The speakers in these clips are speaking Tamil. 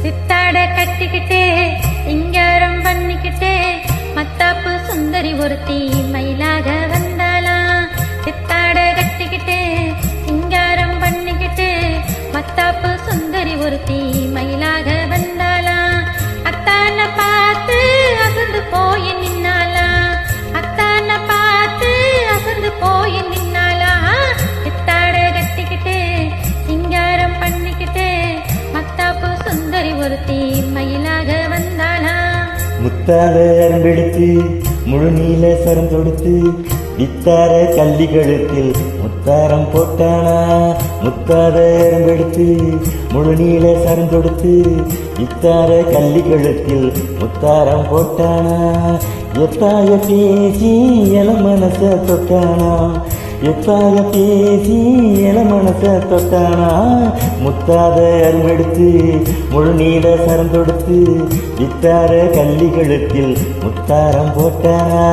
சித்தாட கட்டிக்கிட்டே சிங்காரம் பண்ணிக்கிட்டே மத்தாப்பு சுந்தரி ஒருத்தி மயிலாக வந்தாலாம். சித்தாட கட்டிக்கிட்டே சிங்காரம் பண்ணிக்கிட்டே மத்தாப்பு சுந்தரி ஒருத்தி மயிலாக வந்தாலாம். அத்தான பார்த்து அசந்து போய் நின்னாலா, அத்தான பார்த்து அசந்து போய் நின்னாலா. சித்தாட கட்டிக்கிட்டே சிங்காரம் பண்ணிக்கிட்டே மத்தாப்பு சுந்தரி ஒருத்தி மயிலாக வந்தாளா. முத்தாத அரும்பெடுத்து முழு நீல சரம் தொடுத்து வித்தார கள்ளி கழுத்தில் முத்தாரம் போட்டானா. முத்தாத அரும்பெடுத்து முழு நீல சரம் தொடுத்து வித்தார கள்ளி கழுத்தில் முத்தாரம் போட்டானா. எத்தாய பேசி எல மனச தொட்டானா, எத்தாக பேசி என மனச தொட்டானா. முத்தாத அரும்பெடுத்து முழு நீல சரம் தொடுத்து வித்தார கள்ளி கழுத்தில் முத்தாரம் போட்டானா.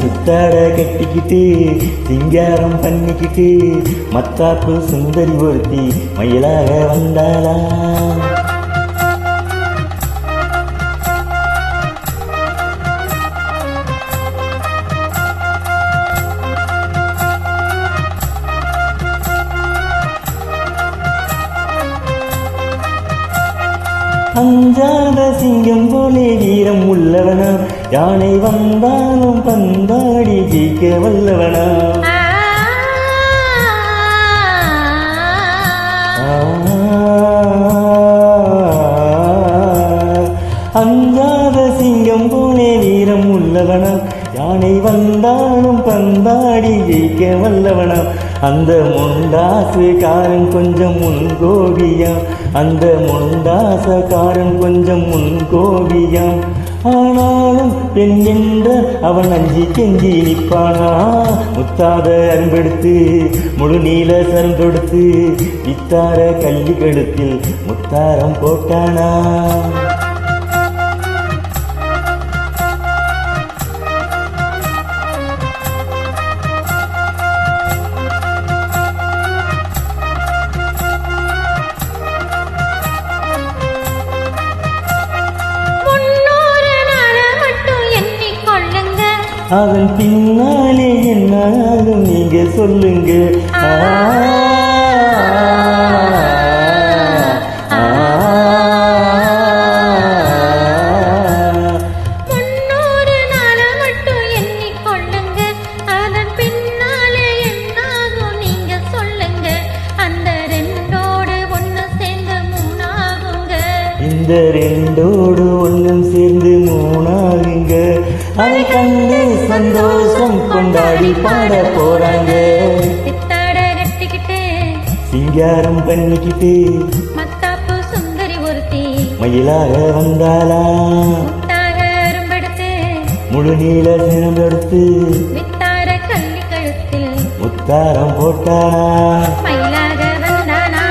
சித்தாட கட்டிக்கிட்டு சிங்காரம் பண்ணிக்கிட்டு மத்தாப்பு சுந்தரி ஒருத்தி மயிலாக வந்தாளா. அஞ்சாத சிங்கம் போலே வீரம் உள்ளவனா, யானை வந்தாலும் பந்தாடி ஜெயிக்க வல்லவனா. அஞ்சாத சிங்கம் போலே வீரம் உள்ளவனா, யானை வந்தாலும் பந்தாடி ஜெயிக்க வல்லவனா. அந்த முண்டாசுக்காரன் கொஞ்சம் முன்கோபியாம், அந்த முண்டாசக்காரன் கொஞ்சம் முன்கோபியாம். ஆனாலும் பெண் என்ற அவன் அஞ்சி கெஞ்சி நிற்பானா. முத்தாத அரும்பெடுத்து முழு நீல சரம் கொடுத்து வித்தார கள்ளி கழுத்தில் முத்தாரம் போட்டானா. அவன் பின்னாலே என்னாலும் நீங்க சொல்லுங்க. இந்த ரெண்டோடு ஒன்றும் சேர்ந்து மூணாகுங்க. அதை கண்டு சந்தோஷம் கொண்டாடி பாட போறாங்க. சித்தாட கட்டிக்கிட்டு சிங்காரம் பண்ணிக்கிட்டு மத்தாப்பு சுந்தரி ஒருத்தி மயிலாக வந்தாளா. முத்தாக அரும்பெடுத்து முழு நீல சினம் எடுத்து வித்தார கள்ளி கழுத்தில் முத்தாரம் போட்டானா. மயிலாக வந்தானா,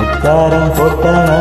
முத்தாரம் போட்டானா.